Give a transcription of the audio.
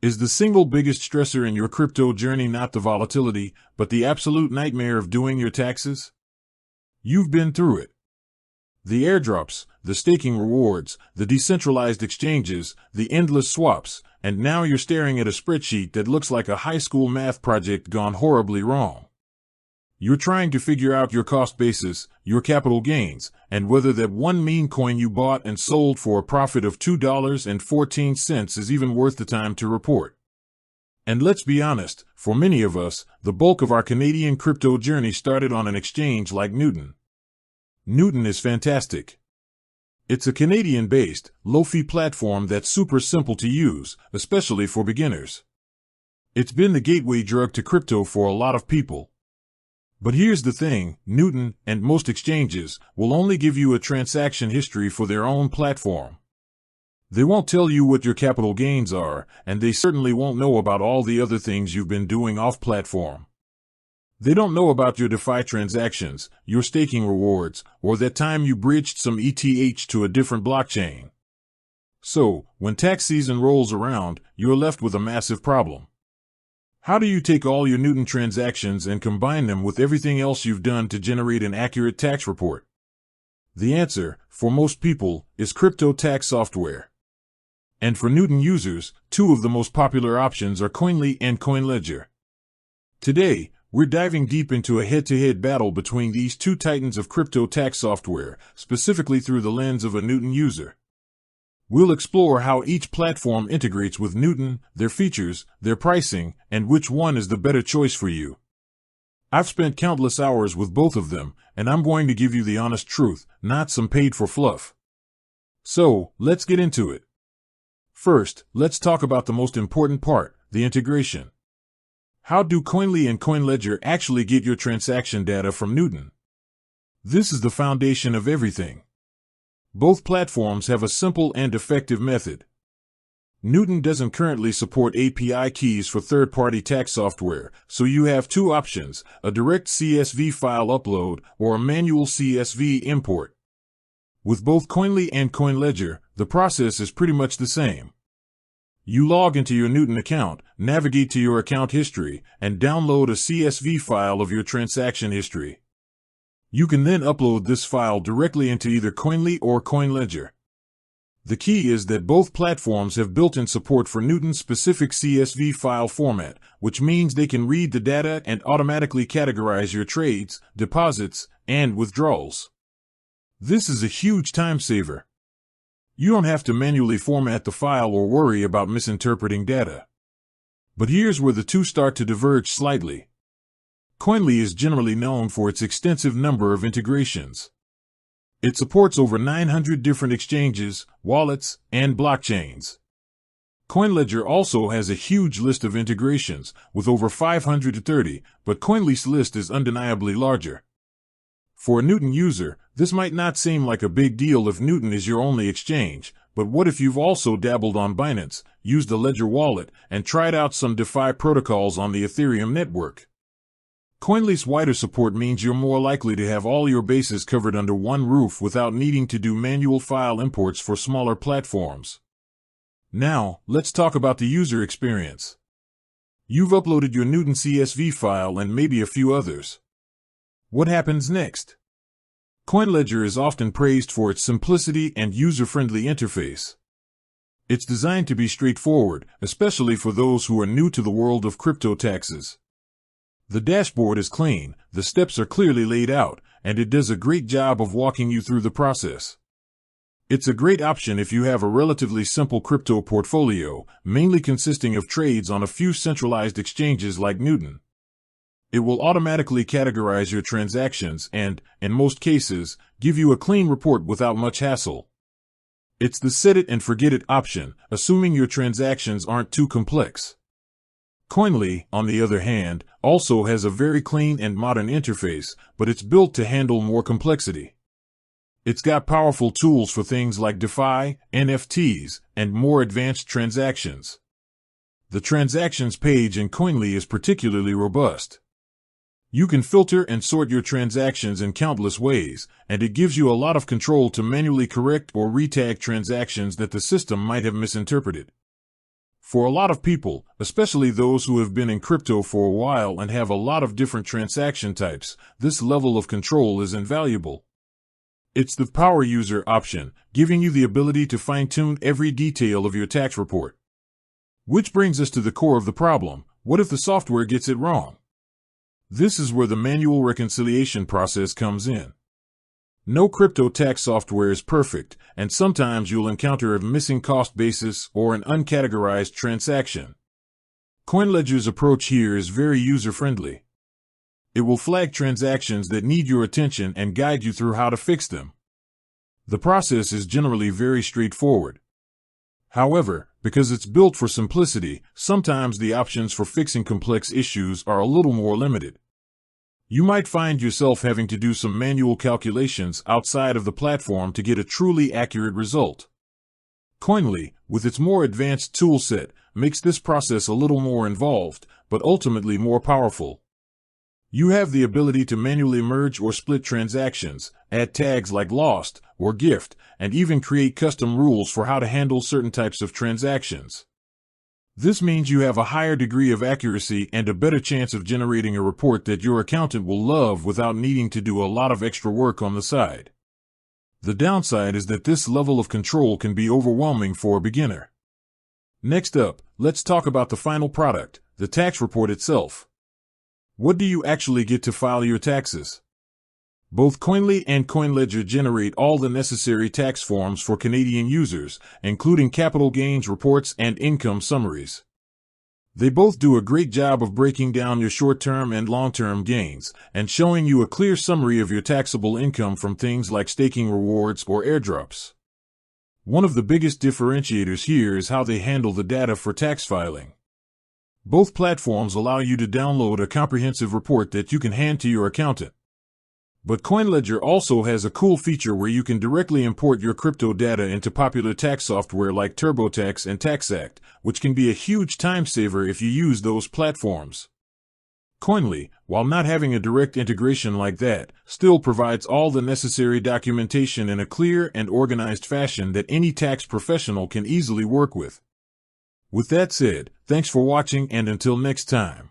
Is the single biggest stressor in your crypto journey not the volatility, but the absolute nightmare of doing your taxes? You've been through it. The airdrops, the staking rewards, the decentralized exchanges, the endless swaps, and now you're staring at a spreadsheet that looks like a high school math project gone horribly wrong. You're trying to figure out your cost basis, your capital gains, and whether that one meme coin you bought and sold for a profit of $2.14 is even worth the time to report. And let's be honest, for many of us, the bulk of our Canadian crypto journey started on an exchange like Newton. Newton is fantastic. It's a Canadian-based, low-fee platform that's super simple to use, especially for beginners. It's been the gateway drug to crypto for a lot of people. But here's the thing, Newton, and most exchanges, will only give you a transaction history for their own platform. They won't tell you what your capital gains are, and they certainly won't know about all the other things you've been doing off-platform. They don't know about your DeFi transactions, your staking rewards, or that time you bridged some ETH to a different blockchain. So, when tax season rolls around, you're left with a massive problem. How do you take all your Newton transactions and combine them with everything else you've done to generate an accurate tax report? The answer, for most people, is crypto tax software. And for Newton users, two of the most popular options are Koinly and CoinLedger. Today, we're diving deep into a head-to-head battle between these two titans of crypto tax software, specifically through the lens of a Newton user. We'll explore how each platform integrates with Newton, their features, their pricing, and which one is the better choice for you. I've spent countless hours with both of them, and I'm going to give you the honest truth, not some paid-for fluff. So, let's get into it. First, let's talk about the most important part, the integration. How do Koinly and CoinLedger actually get your transaction data from Newton? This is the foundation of everything. Both platforms have a simple and effective method. Newton doesn't currently support API keys for third-party tax software, so you have two options, a direct CSV file upload or a manual CSV import. With both Koinly and CoinLedger, the process is pretty much the same. You log into your Newton account, navigate to your account history, and download a CSV file of your transaction history. You can then upload this file directly into either Koinly or CoinLedger. The key is that both platforms have built-in support for Newton's specific CSV file format, which means they can read the data and automatically categorize your trades, deposits, and withdrawals. This is a huge time saver. You don't have to manually format the file or worry about misinterpreting data. But here's where the two start to diverge slightly. Koinly is generally known for its extensive number of integrations. It supports over 900 different exchanges, wallets, and blockchains. CoinLedger also has a huge list of integrations, with over 530, but Koinly's list is undeniably larger. For a Newton user, this might not seem like a big deal if Newton is your only exchange, but what if you've also dabbled on Binance, used the Ledger wallet, and tried out some DeFi protocols on the Ethereum network? Koinly's wider support means you're more likely to have all your bases covered under one roof without needing to do manual file imports for smaller platforms. Now, let's talk about the user experience. You've uploaded your Newton CSV file and maybe a few others. What happens next? CoinLedger is often praised for its simplicity and user-friendly interface. It's designed to be straightforward, especially for those who are new to the world of crypto taxes. The dashboard is clean, the steps are clearly laid out, and it does a great job of walking you through the process. It's a great option if you have a relatively simple crypto portfolio, mainly consisting of trades on a few centralized exchanges like Newton. It will automatically categorize your transactions and, in most cases, give you a clean report without much hassle. It's the set it and forget it option, assuming your transactions aren't too complex. Koinly, on the other hand, also has a very clean and modern interface, but it's built to handle more complexity. It's got powerful tools for things like DeFi, NFTs, and more advanced transactions. The transactions page in Koinly is particularly robust. You can filter and sort your transactions in countless ways, and it gives you a lot of control to manually correct or retag transactions that the system might have misinterpreted. For a lot of people, especially those who have been in crypto for a while and have a lot of different transaction types, this level of control is invaluable. It's the power user option, giving you the ability to fine-tune every detail of your tax report. Which brings us to the core of the problem. What if the software gets it wrong? This is where the manual reconciliation process comes in. No crypto tax software is perfect, and sometimes you'll encounter a missing cost basis or an uncategorized transaction. CoinLedger's approach here is very user-friendly. It will flag transactions that need your attention and guide you through how to fix them. The process is generally very straightforward. However, because it's built for simplicity, sometimes the options for fixing complex issues are a little more limited. You might find yourself having to do some manual calculations outside of the platform to get a truly accurate result. Koinly, with its more advanced toolset, makes this process a little more involved, but ultimately more powerful. You have the ability to manually merge or split transactions, add tags like lost or gift, and even create custom rules for how to handle certain types of transactions. This means you have a higher degree of accuracy and a better chance of generating a report that your accountant will love without needing to do a lot of extra work on the side. The downside is that this level of control can be overwhelming for a beginner. Next up, let's talk about the final product, the tax report itself. What do you actually get to file your taxes? Both Koinly and CoinLedger generate all the necessary tax forms for Canadian users, including capital gains reports and income summaries. They both do a great job of breaking down your short-term and long-term gains and showing you a clear summary of your taxable income from things like staking rewards or airdrops. One of the biggest differentiators here is how they handle the data for tax filing. Both platforms allow you to download a comprehensive report that you can hand to your accountant. But CoinLedger also has a cool feature where you can directly import your crypto data into popular tax software like TurboTax and TaxAct, which can be a huge time saver if you use those platforms. Koinly, while not having a direct integration like that, still provides all the necessary documentation in a clear and organized fashion that any tax professional can easily work with. With that said, thanks for watching, and until next time.